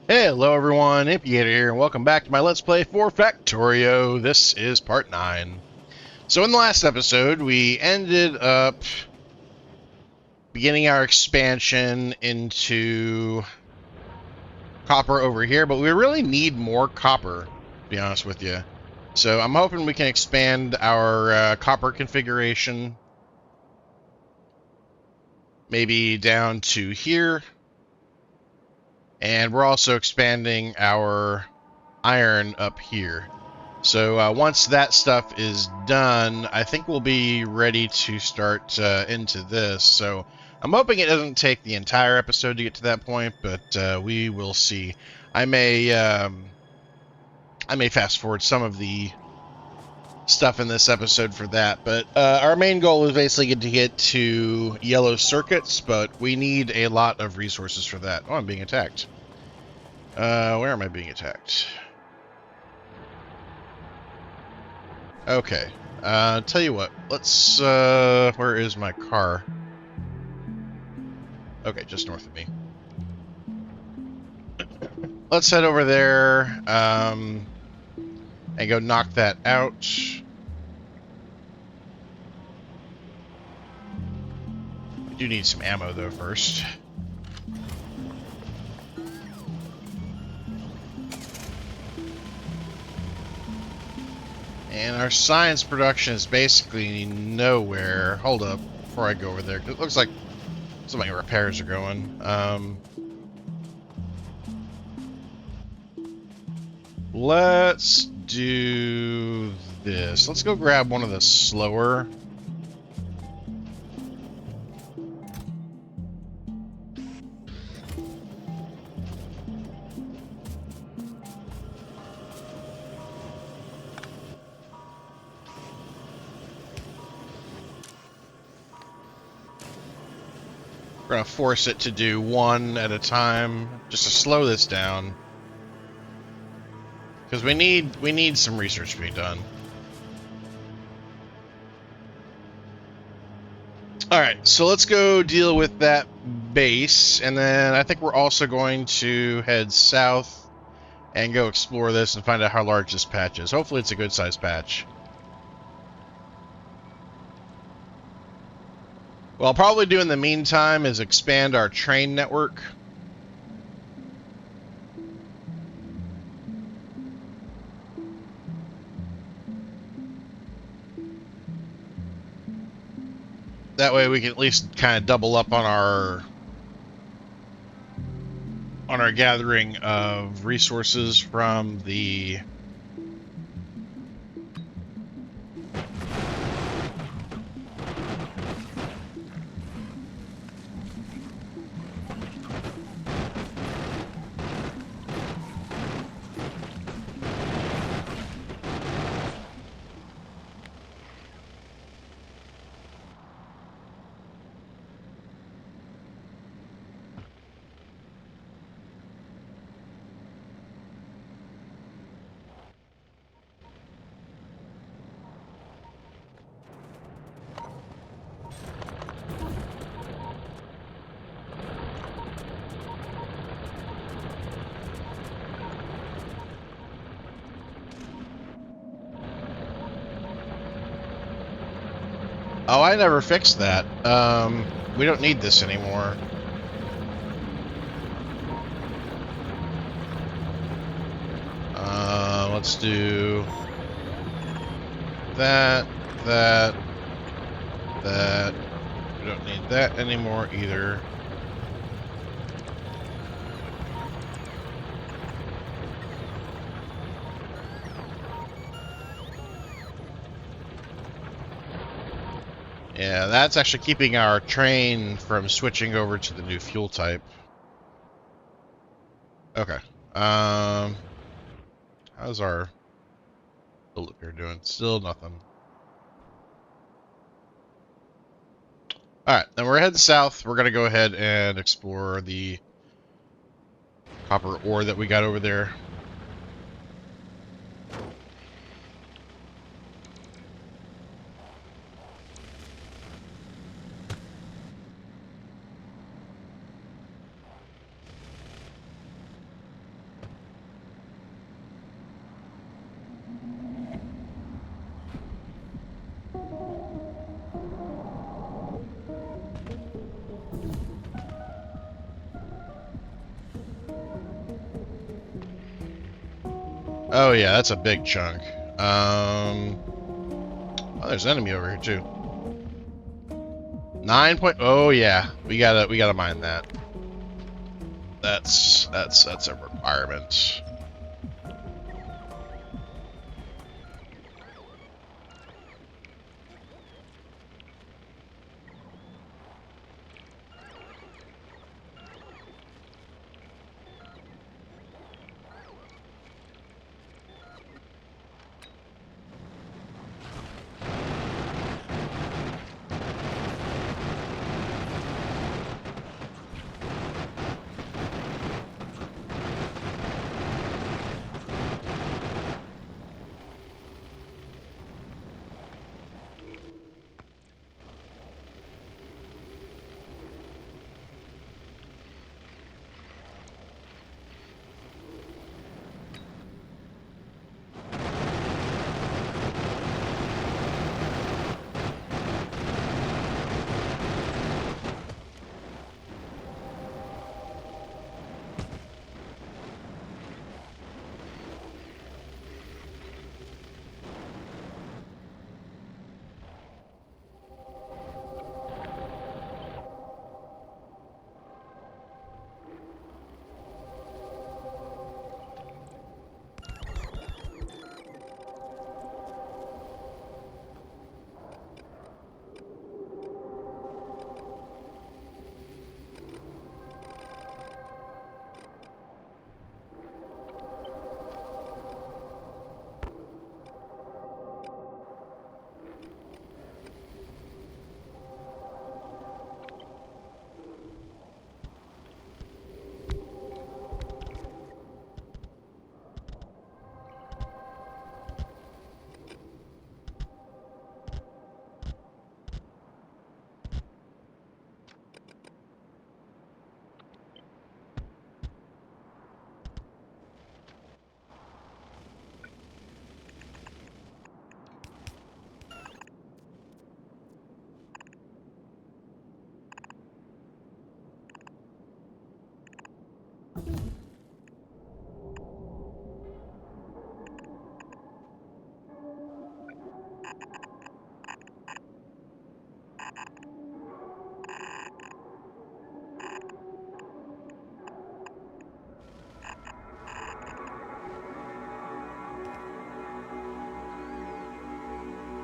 Hello everyone, Impiator here, and welcome back to my Let's Play for Factorio. This is part 9. So in the last episode, we ended up beginning our expansion into copper over here, but we really need more copper, to be honest with you. So I'm hoping we can expand our copper configuration, maybe down to here. And we're also expanding our iron up here. So once that stuff is done, I think we'll be ready to start into this. So I'm hoping it doesn't take the entire episode to get to that point, but we will see. I may fast forward some of the stuff in this episode for that, but our main goal is basically to get to yellow circuits, but we need a lot of resources for that. Oh, I'm being attacked. Where am I being attacked? Okay. Tell you what, let's, where is my car? Okay, just north of me. Let's head over there, and go knock that out. We do need some ammo, though, first. And our science production is basically nowhere. Hold up, before I go over there. It looks like some of my repairs are going. Let's do this. Let's go grab one of the slower. We're gonna force it to do one at a time, just to slow this down. Because we need some research being done. Alright, so let's go deal with that base, and then I think we're also going to head south and go explore this and find out how large this patch is. Hopefully it's a good sized patch. What I'll probably do in the meantime is expand our train network. That way we can at least kind of double up on our gathering of resources from the Oh, I never fixed that. We don't need this anymore. Let's do that. We don't need that anymore either. Yeah, that's actually keeping our train from switching over to the new fuel type. Okay. How's our build up here doing? Still nothing. Alright, then we're heading south. We're gonna go ahead and explore the copper ore that we got over there. Oh yeah, that's a big chunk. Oh, there's an enemy over here too. 9 point. Oh yeah, we gotta mine that. That's a requirement.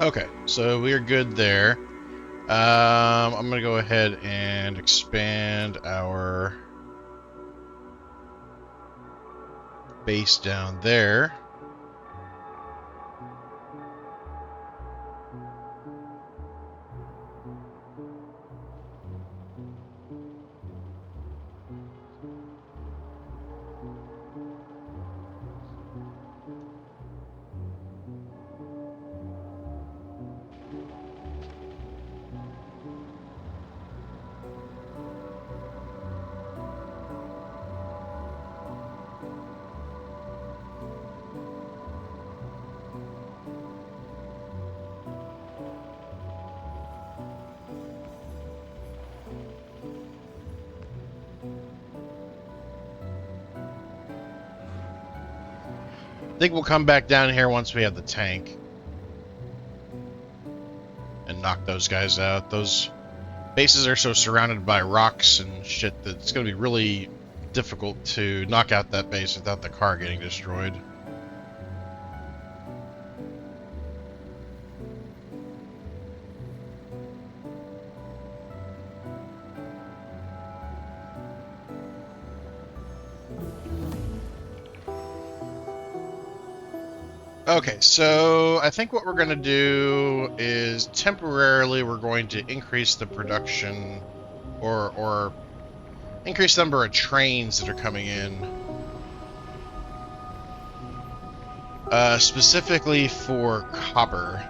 Okay, so we're good there. I'm gonna go ahead and expand our base down there. I think we'll come back down here once we have the tank and knock those guys out. Those bases are so surrounded by rocks and shit that it's going to be really difficult to knock out that base without the car getting destroyed. Okay, so I think what we're going to do is temporarily we're going to increase the production or increase the number of trains that are coming in. Specifically for copper.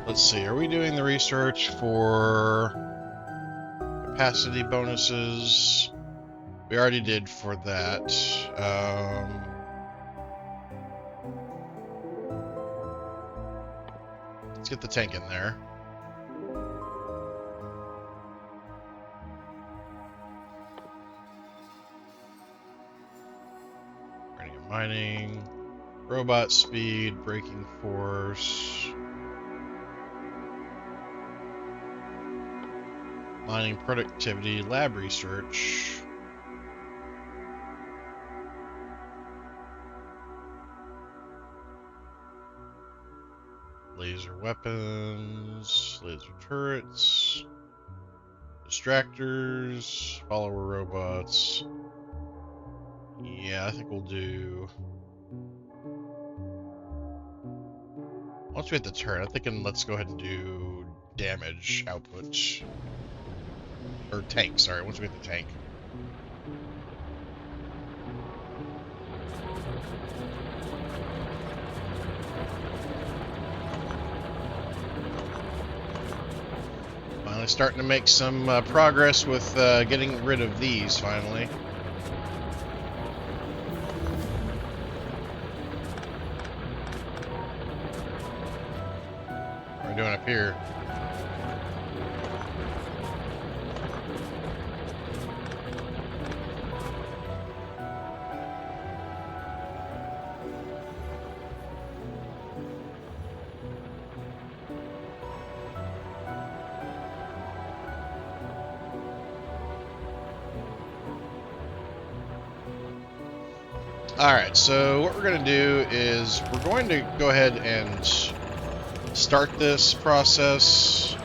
Let's see, are we doing the research for capacity bonuses? We already did for that. Let's get the tank in there. Running and mining. Robot speed, braking force. Mining productivity, lab research. Laser weapons, laser turrets, distractors, follower robots. Yeah, I think we'll do... Once we hit the turret, I'm thinking let's go ahead and do damage output. Or tank, sorry, once we hit the tank. Finally starting to make some progress with getting rid of these, finally. What are we doing up here? Alright, so what we're going to do is we're going to go ahead and start this process.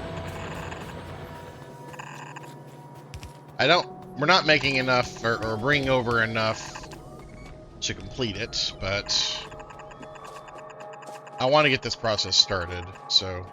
We're not making enough or bringing over enough to complete it, but I want to get this process started, so...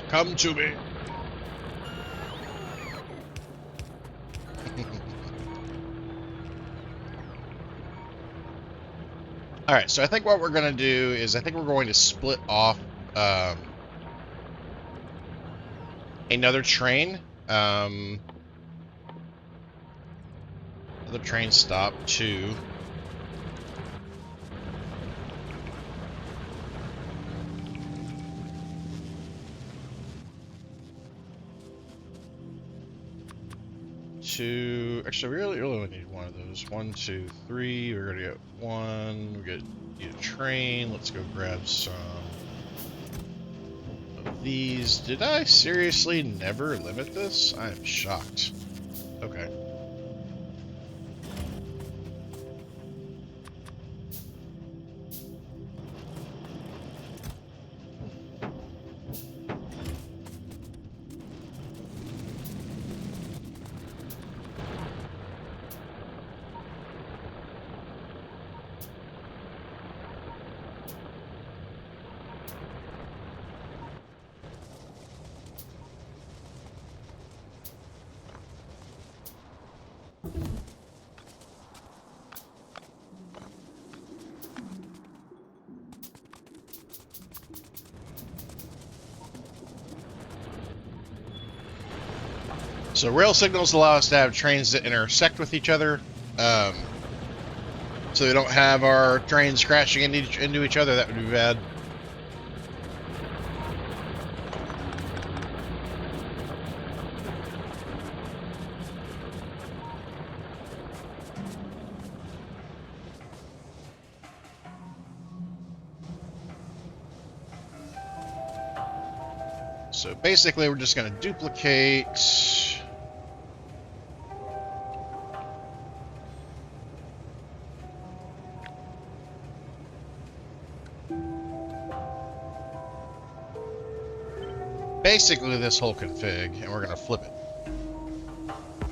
Come to me. Alright, so I think what we're going to do is I think we're going to split off another train. Another train stop to... Actually, we really only need one of those. 1, 2, 3. We're gonna get one. We need a train. Let's go grab some of these. Did I seriously never limit this? I am shocked. Okay. So rail signals allow us to have trains that intersect with each other, so we don't have our trains crashing into each other. That would be bad. So basically, we're just going to duplicate... basically this whole config, and we're going to flip it.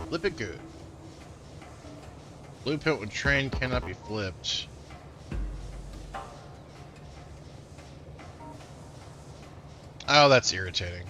Flip it good. Blueprint with train cannot be flipped. Oh, that's irritating.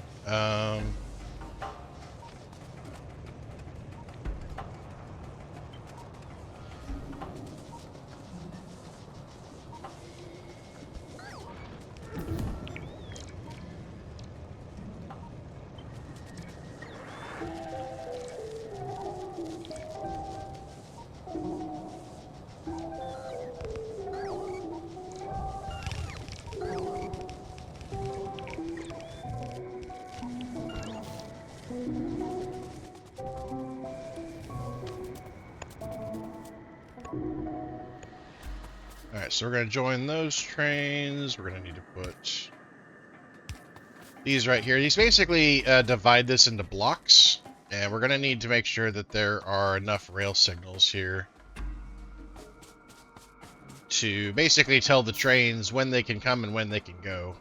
Alright, so we're going to join those trains. We're going to need to put these right here. These basically divide this into blocks. And we're going to need to make sure that there are enough rail signals here to basically tell the trains when they can come and when they can go.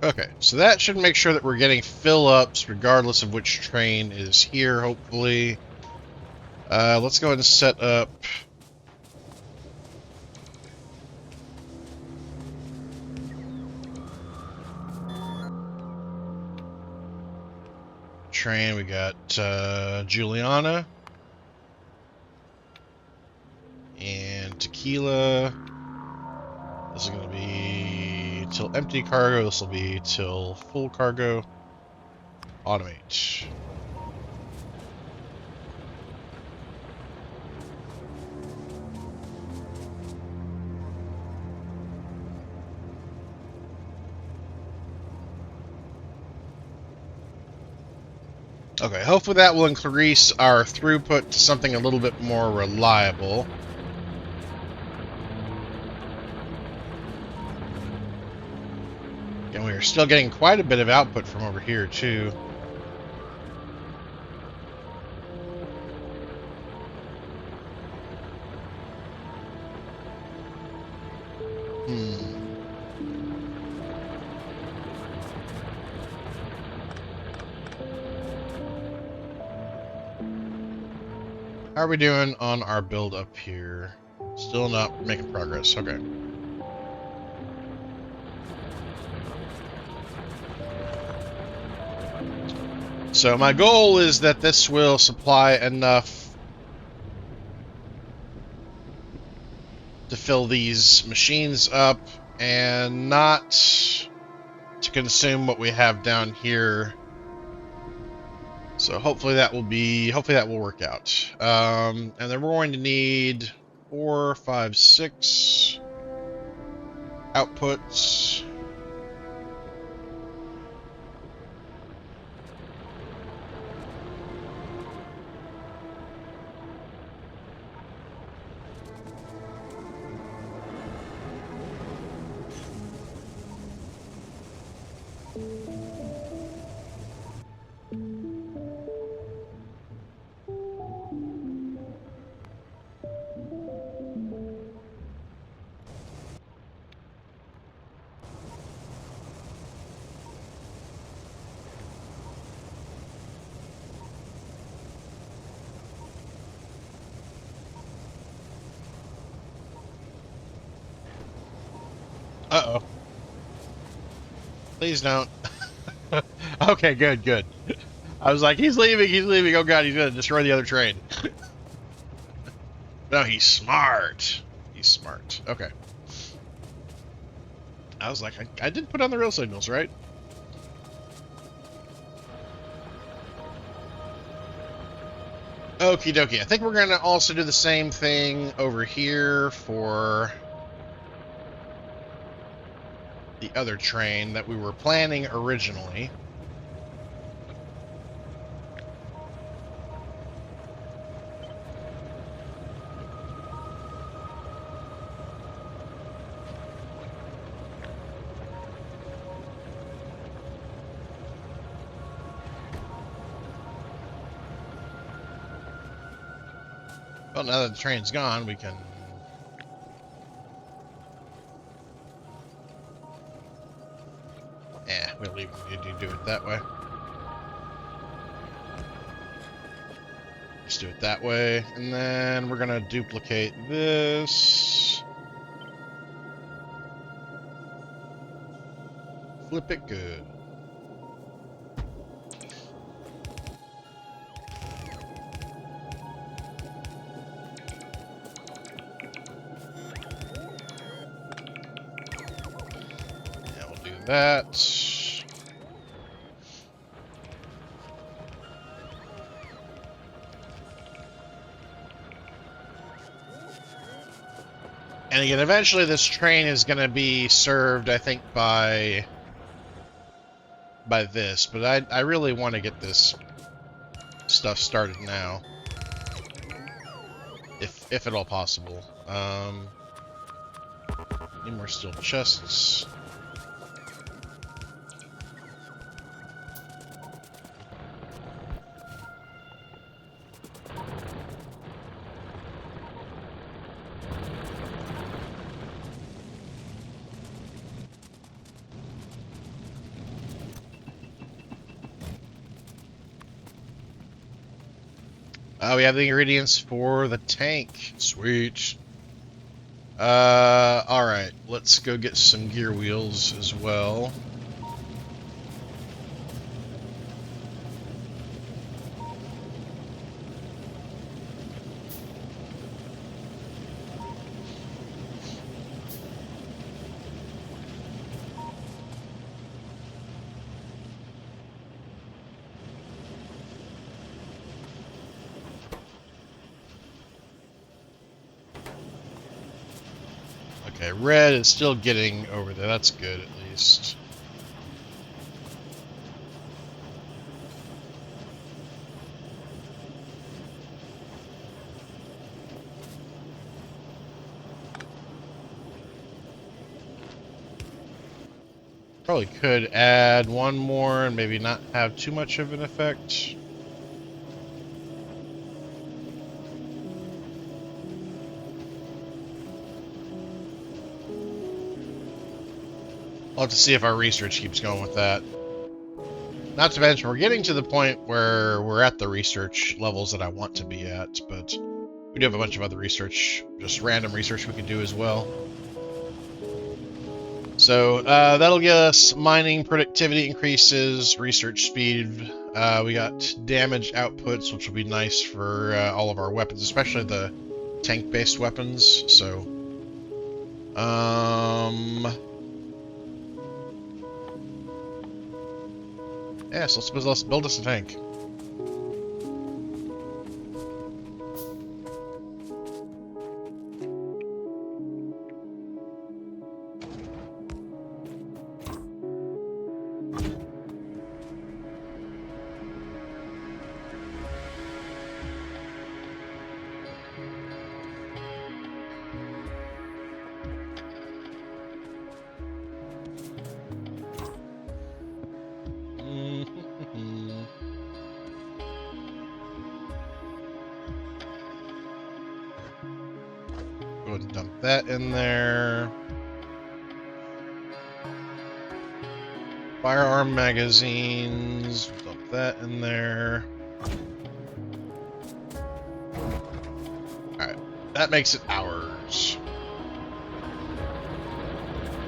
Okay, so that should make sure that we're getting fill-ups regardless of which train is here, hopefully. Let's go ahead and set up... train. We got Juliana. And Tequila. This is going to be till empty cargo. This will be till full cargo. Automate. Okay, hopefully that will increase our throughput to something a little bit more reliable. And we're still getting quite a bit of output from over here, too. How are we doing on our build up here? Still not making progress. Okay. So my goal is that this will supply enough to fill these machines up and not to consume what we have down here. So hopefully that will work out. And then we're going to need 4, 5, 6 outputs. Uh-oh. Please don't. Okay, good, good. I was like, he's leaving, he's leaving. Oh god, he's gonna destroy the other train. No, he's smart. He's smart. Okay. I was like, I did put on the real signals, right? Okie dokie. I think we're gonna also do the same thing over here for the other train that we were planning originally. Well, now that the train's gone, we can... we'll leave it, do it that way. Let's do it that way. And then we're gonna duplicate this. Flip it good. That. And again, eventually this train is going to be served, I think, by this. But I really want to get this stuff started now, if at all possible. Need more steel chests. We have the ingredients for the tank. Sweet. Alright. Let's go get some gear wheels as well. Okay, red is still getting over there. That's good, at least. Probably could add one more and maybe not have too much of an effect. I'll have to see if our research keeps going with that. Not to mention, we're getting to the point where we're at the research levels that I want to be at, but we do have a bunch of other research, just random research we can do as well. So that'll get us mining productivity increases, research speed. We got damage outputs, which will be nice for all of our weapons, especially the tank-based weapons. So, yeah, so let's build us a tank. Go ahead and dump that in there. Firearm magazines, dump that in there. Alright, that makes it ours.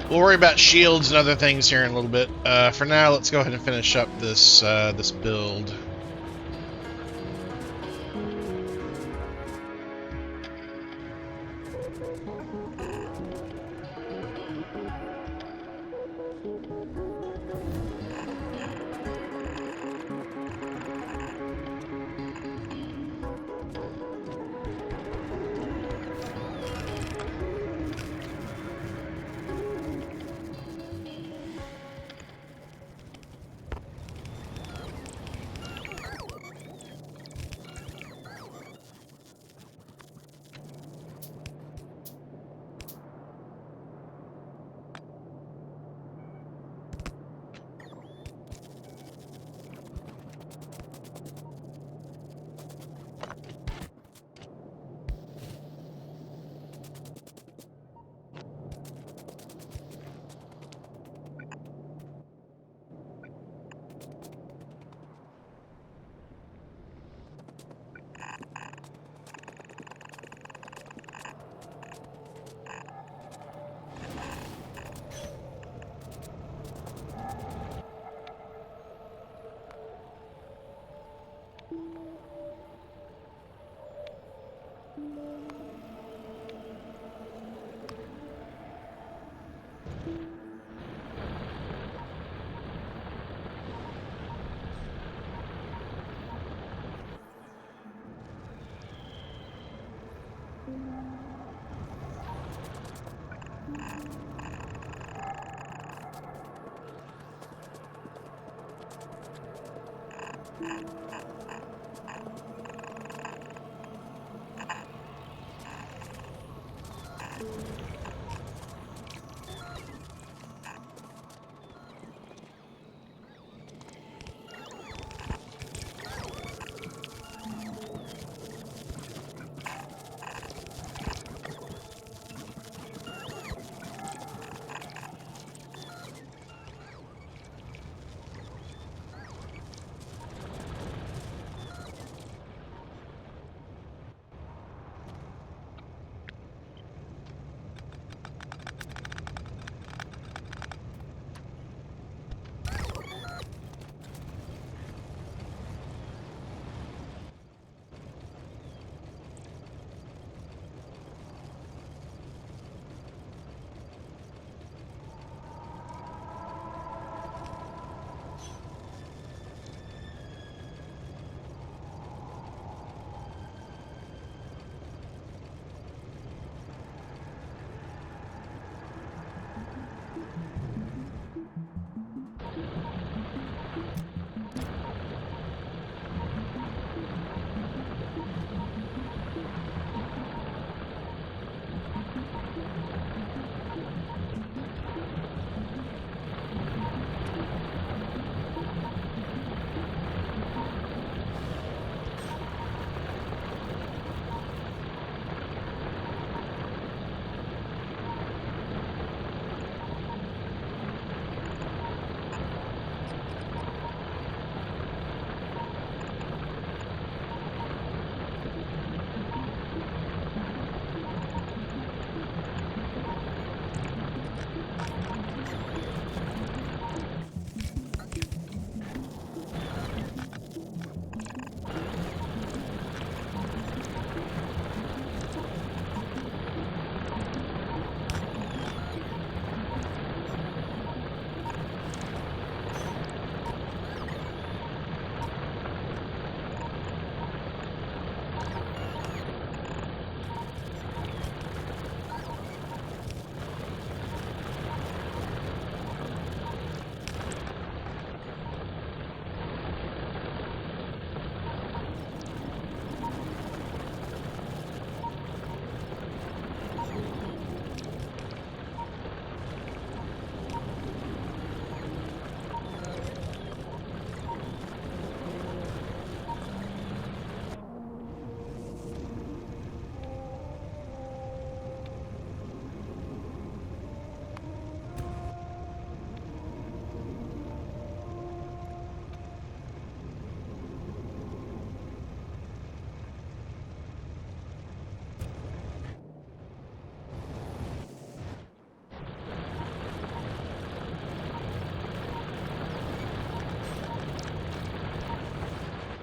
We'll worry about shields and other things here in a little bit. For now, let's go ahead and finish up this this build.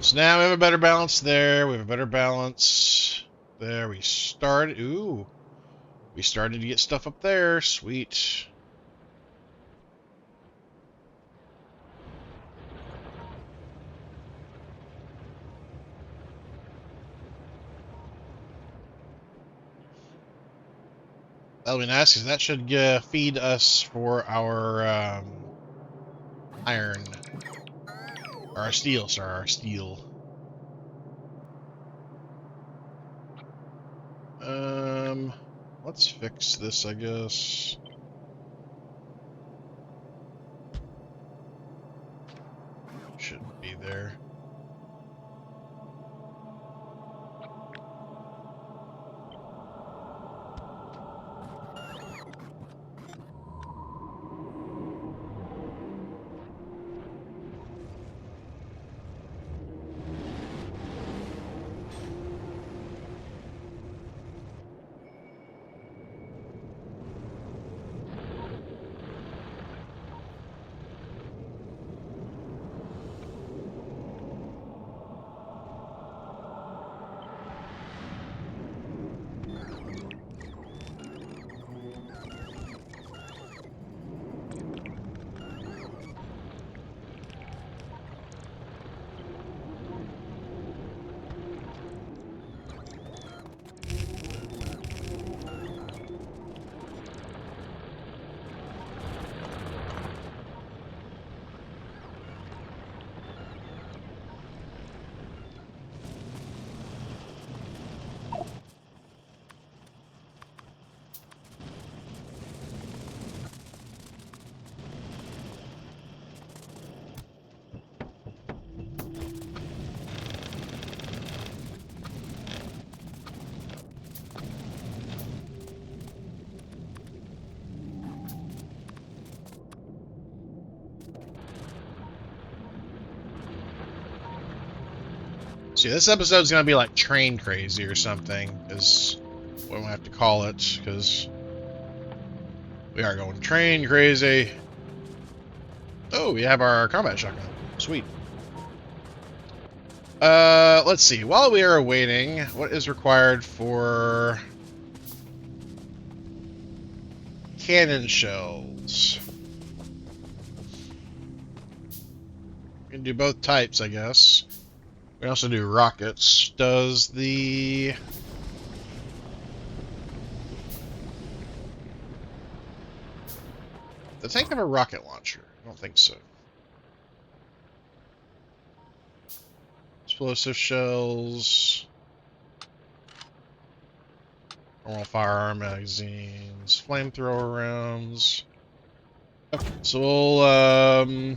So now we have a better balance there. We have a better balance there. We started. Ooh. We started to get stuff up there. Sweet. That'll be nice, because that should feed us for our iron. Or our steel, sorry, our steel. Let's fix this, I guess. Shouldn't be there. See, this episode's gonna be like train crazy or something, is what we have to call it, because we are going train crazy. Oh, we have our combat shotgun. Sweet. Let's see. While we are waiting, what is required for cannon shells? We can do both types, I guess. We can also do rockets. Does the tank have a rocket launcher? I don't think so. Explosive shells. Normal firearm magazines. Flamethrower rounds. Okay, so we'll,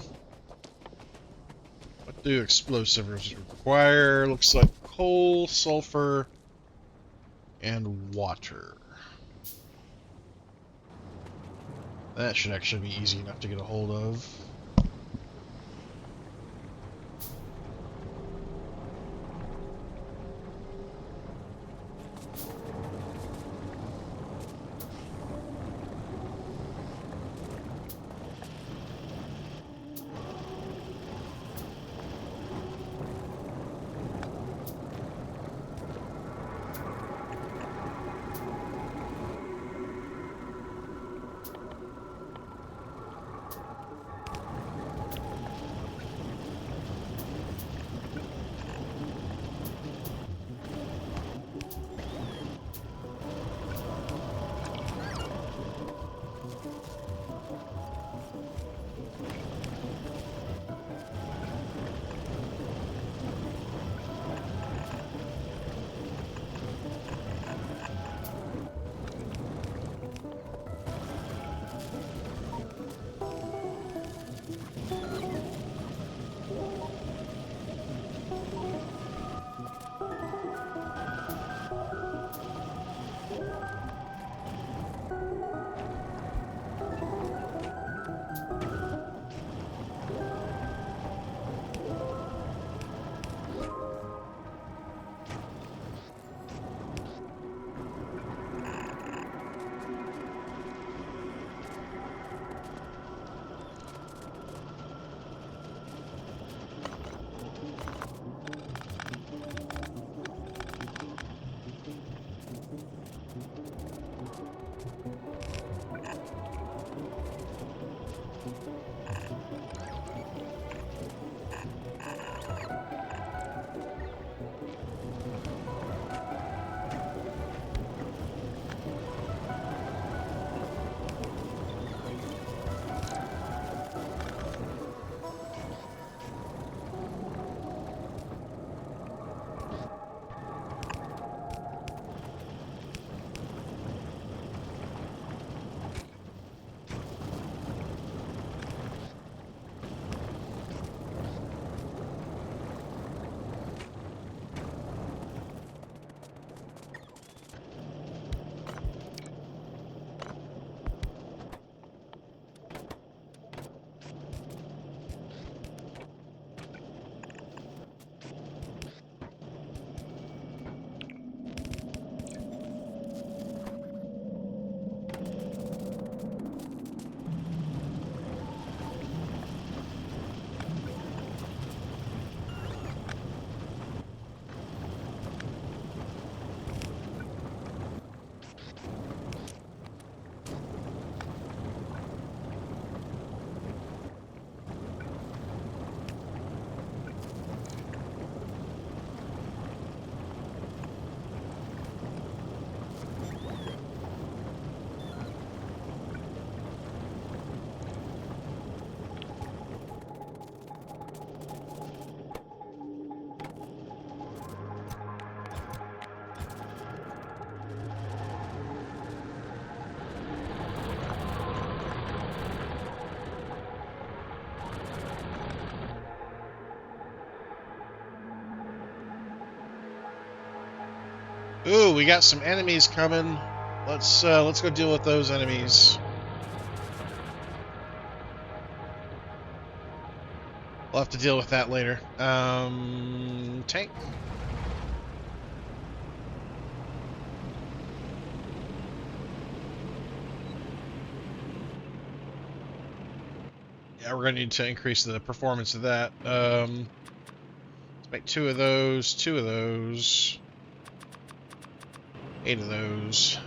what do explosives require? Looks like coal, sulfur, and water. That should actually be easy enough to get a hold of. Ooh, we got some enemies coming. Let's go deal with those enemies. We'll have to deal with that later. Tank. Yeah, we're gonna need to increase the performance of that. Let's make 2 of those, 2 of those, 8 of those.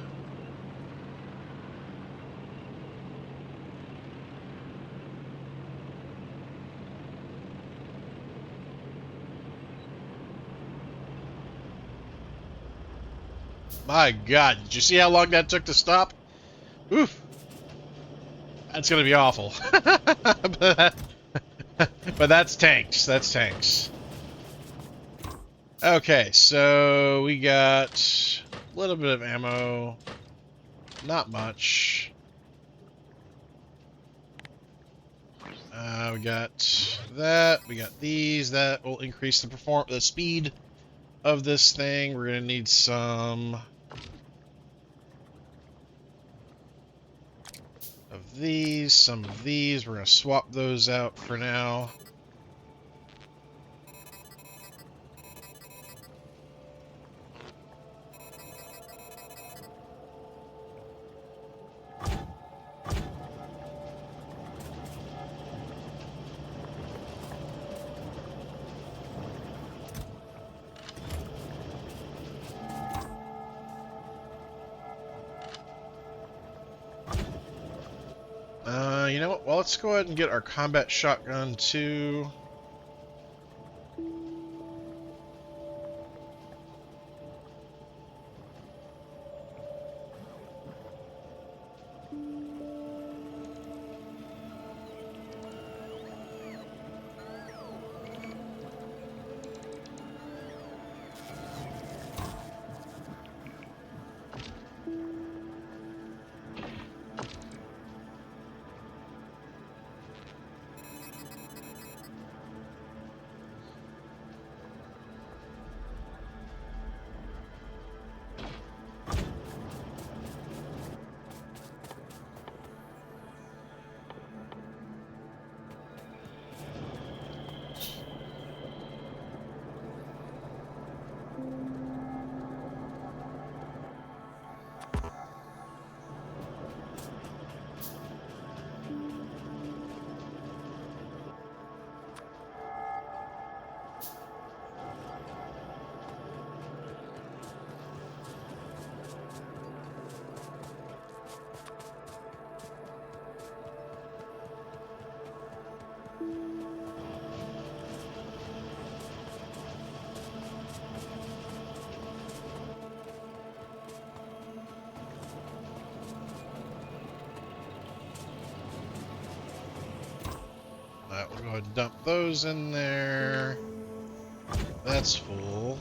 My God, did you see how long that took to stop? Oof. That's gonna be awful. but that's tanks. That's tanks. Okay, so we got a little bit of ammo. Not much. We got that. We got these. That will increase the speed of this thing. We're gonna need some of these, some of these. We're gonna swap those out for now. You know what? Well, let's go ahead and get our combat shotgun too. We'll go ahead and dump those in there. That's full.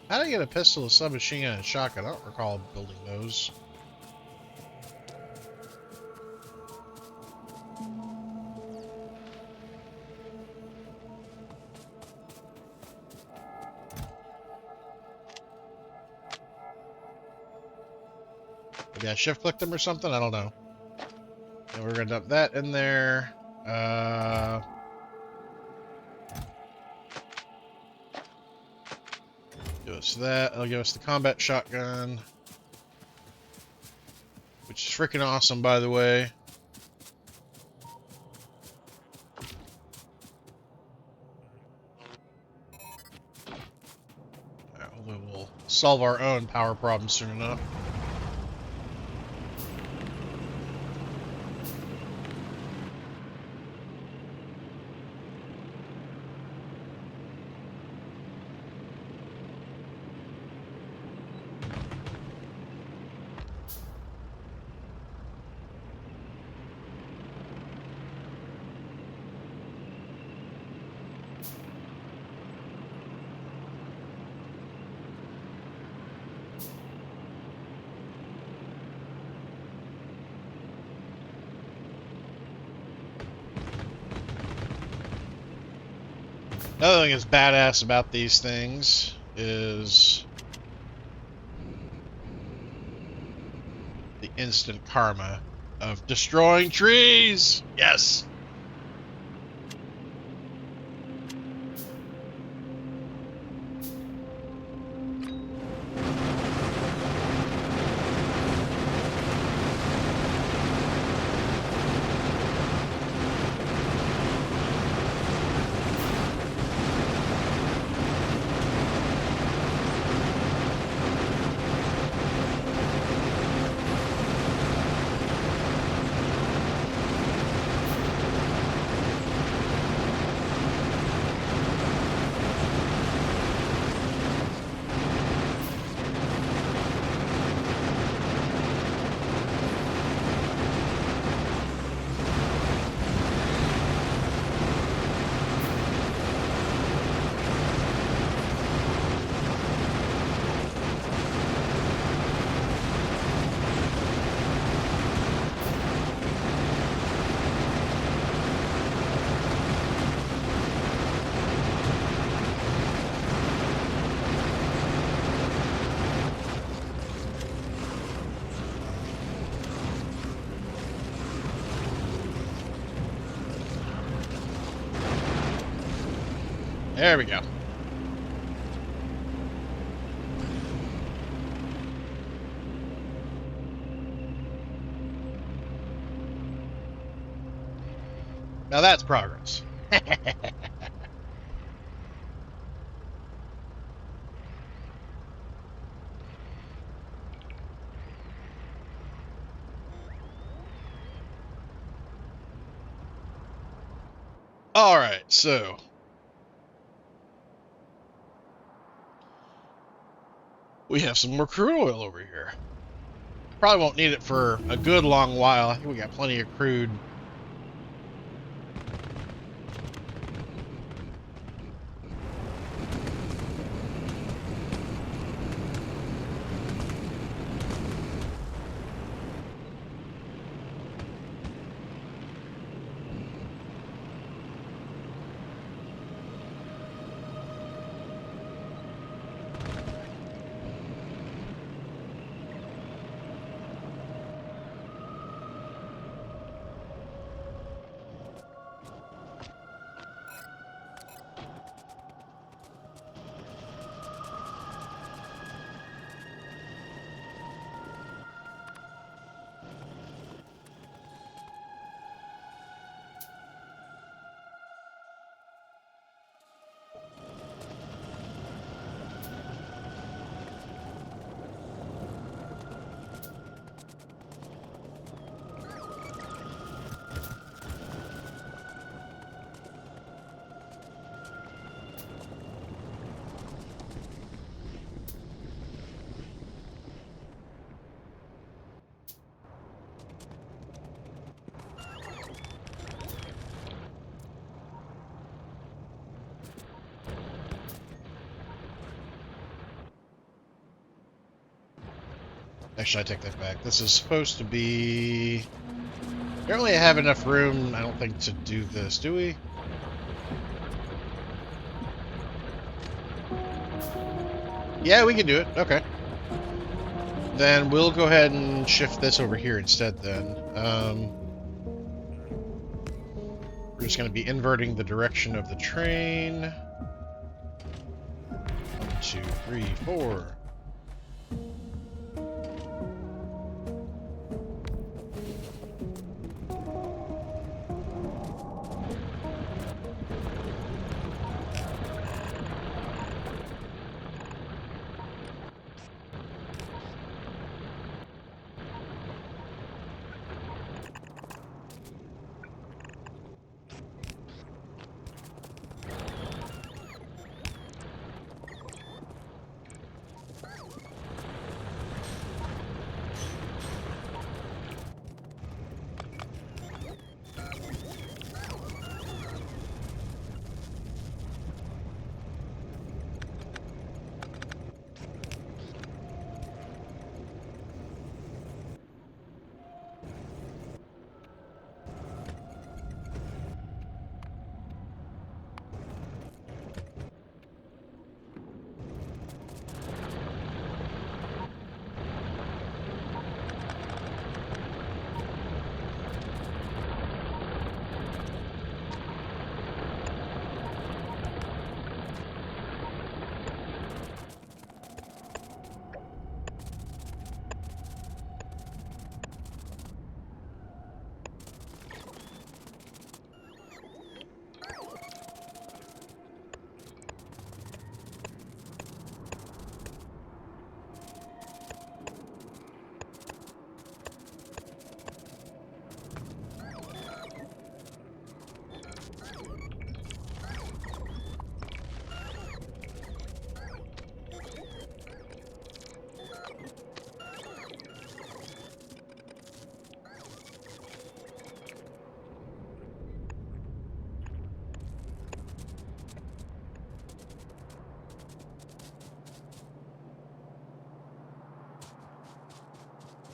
How did I get a pistol, a submachine gun, and a shotgun? I don't recall building those. Maybe I shift-clicked them or something? I don't know. And we're gonna dump that in there. Give us that. It'll give us the combat shotgun. Which is freaking awesome, by the way. Hopefully we'll solve our own power problem soon enough. Another thing that's badass about these things is the instant karma of destroying trees. Yes. There we go. Now that's progress. All right, so we have some more crude oil over here. Probably won't need it for a good long while. I think we got plenty of crude. Actually, I take that back. This is supposed to be... We don't really have enough room, I don't think, to do this, do we? Yeah, we can do it. Okay. Then we'll go ahead and shift this over here instead then. We're just going to be inverting the direction of the train. 1, 2, 3, 4.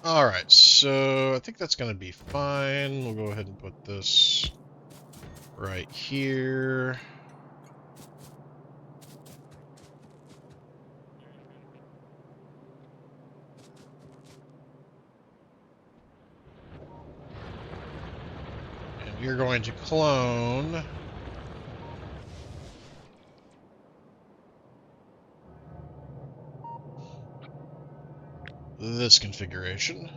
Alright, so I think that's going to be fine. We'll go ahead and put this right here. And you're going to clone this configuration.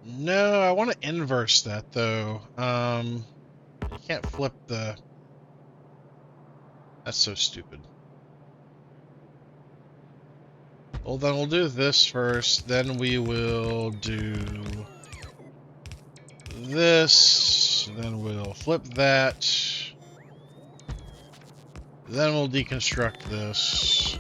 No, I want to inverse that though. You can't flip the... That's so stupid. Well, then we'll do this first, then we will do this, then we'll flip that, then we'll deconstruct this.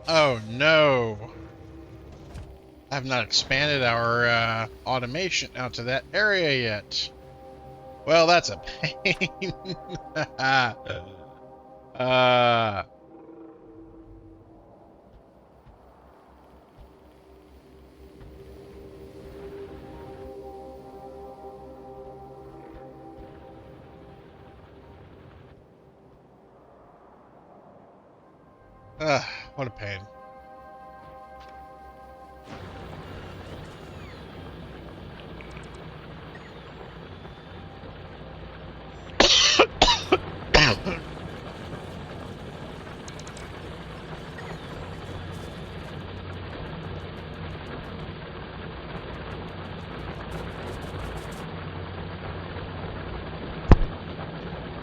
Oh no! I have not expanded our automation out to that area yet. Well, that's a pain. uh, what a pain.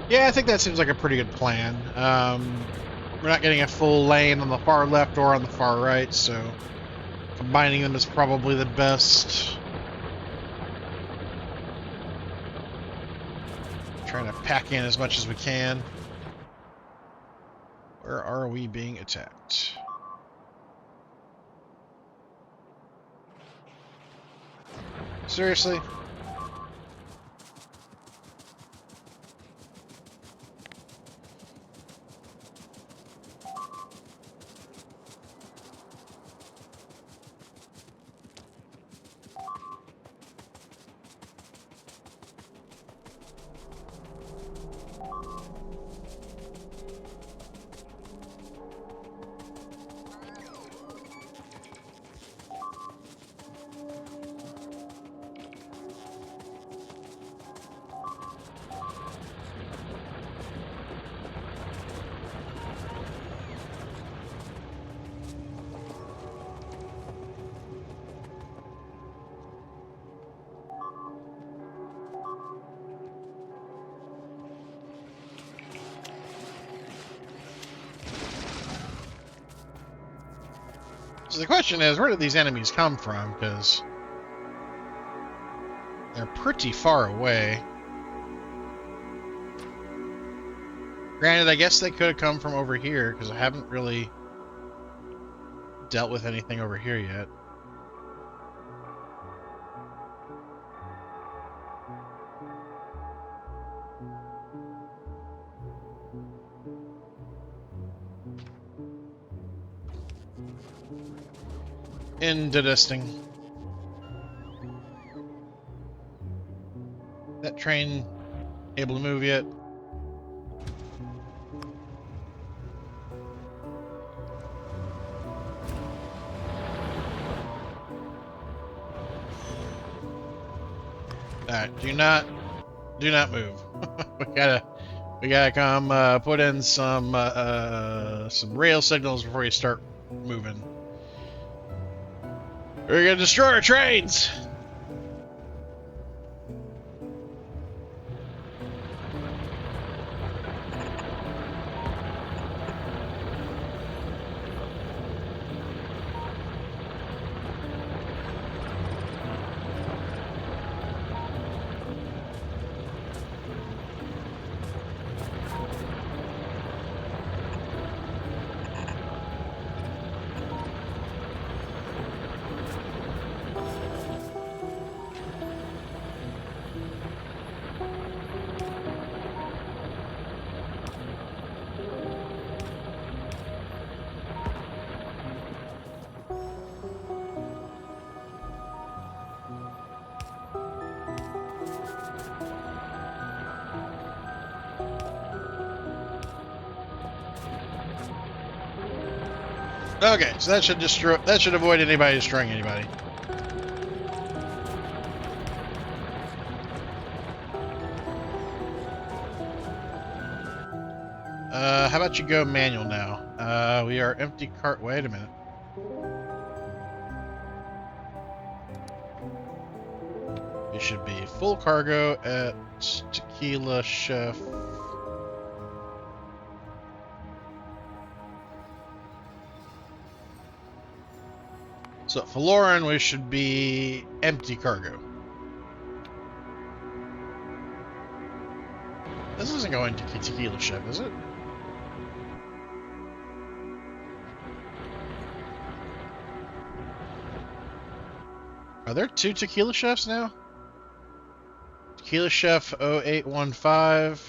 Yeah, I think that seems like a pretty good plan. We're not getting a full lane on the far left or on the far right, so combining them is probably the best. Trying to pack in as much as we can. Where are we being attacked? Seriously? So the question is, where did these enemies come from? Because they're pretty far away. Granted, I guess they could have come from over here, because I haven't really dealt with anything over here yet. Interesting. That train able to move yet? Alright, do not move. we gotta come put in some rail signals before you start moving. We're gonna destroy our trains! Okay, so that should avoid anybody destroying anybody. How about you go manual now? We are empty cart. Wait a minute. We should be full cargo at Tequila Chef. So for Lauren, we should be empty cargo. This isn't going to Tequila Chef, is it? Are there two Tequila Chefs now? Tequila Chef 0815.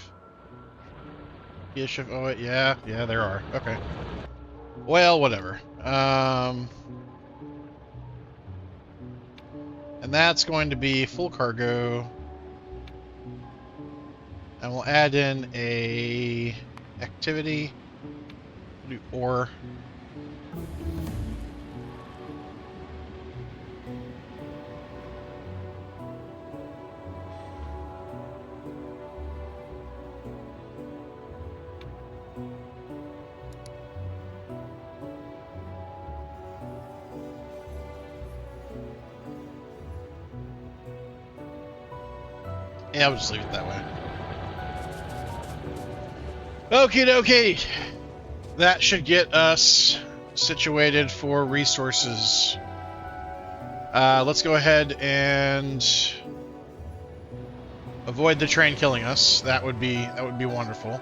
Tequila Chef 08, yeah, there are. Okay. Well, whatever. And that's going to be full cargo. And we'll add in a activity. We'll do ore. Yeah, I'll just leave it that way. Okie dokie. That should get us situated for resources. Let's go ahead and avoid the train killing us. That would be wonderful.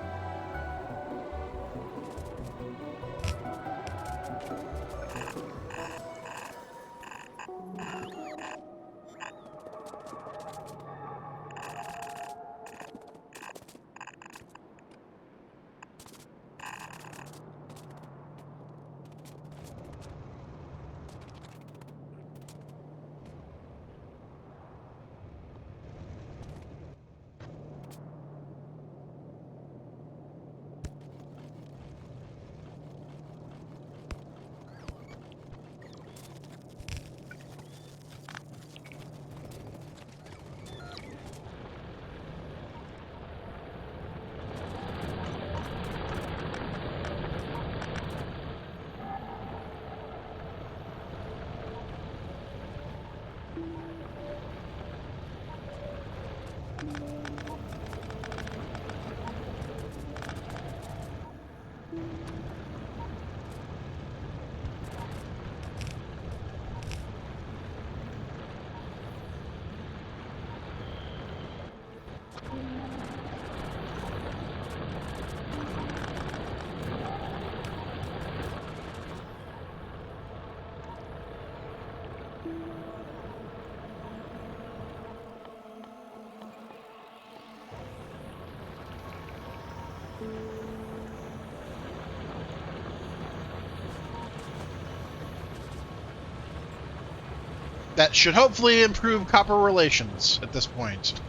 That should hopefully improve copper relations at this point.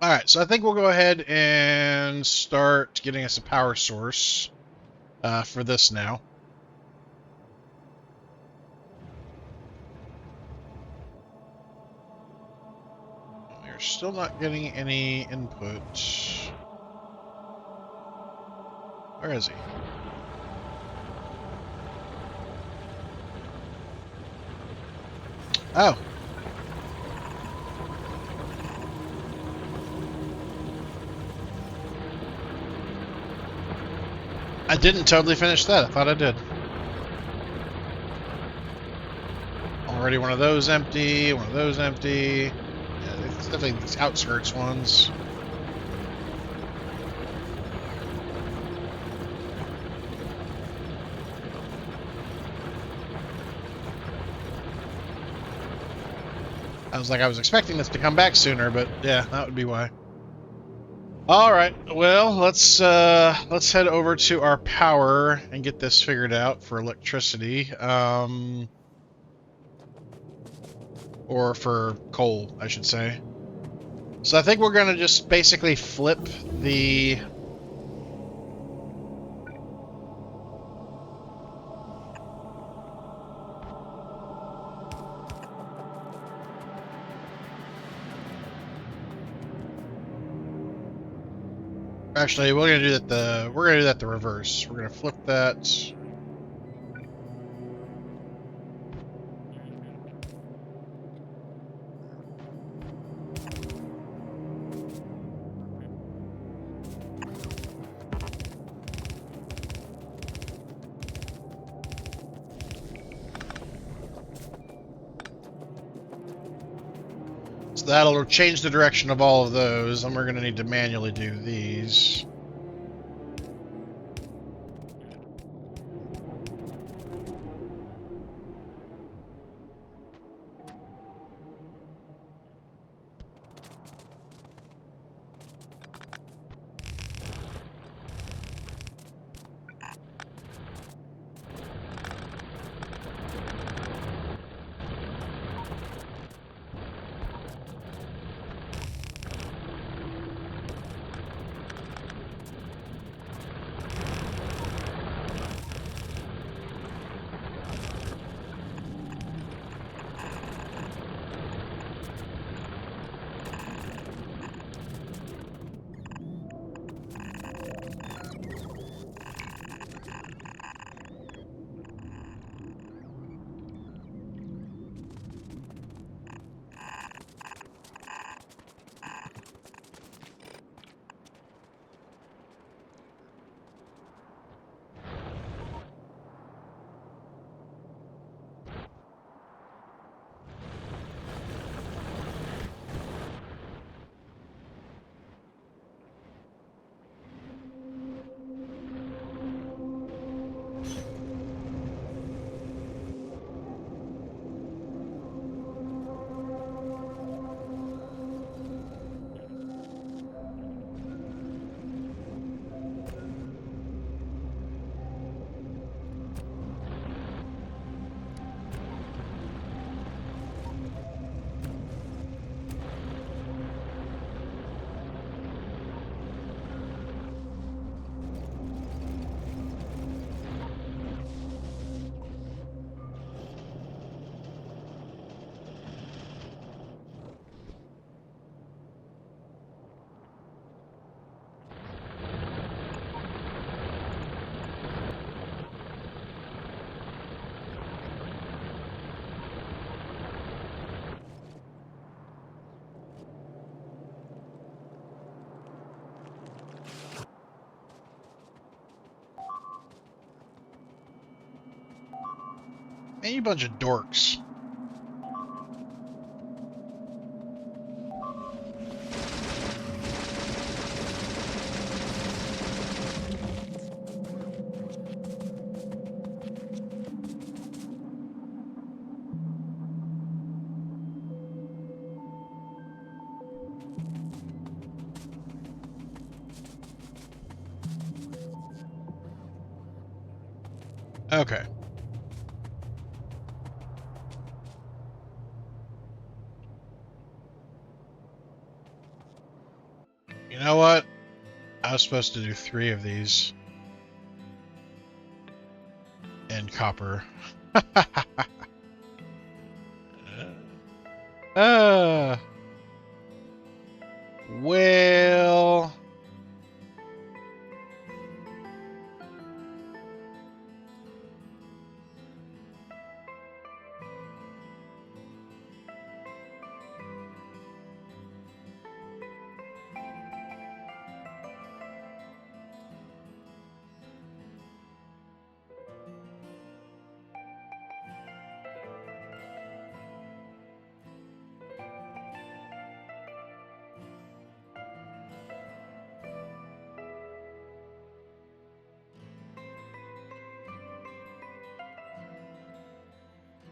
All right, so I think we'll go ahead and start getting us a power source for this now. We're still not getting any input. Where is he? Oh. I didn't totally finish that. I thought I did. Already one of those empty, one of those empty. Yeah, it's definitely these outskirts ones. I was expecting this to come back sooner, but yeah, that would be why. All right, well, let's head over to our power and get this figured out for electricity, or for coal, I should say. So I think we're gonna just basically flip the. Actually, we're gonna do that the reverse. We're gonna flip that. So that'll change the direction of all of those, and we're gonna need to manually do these. Man, you bunch of dorks. Okay. You know what? I was supposed to do 3 of these. And copper.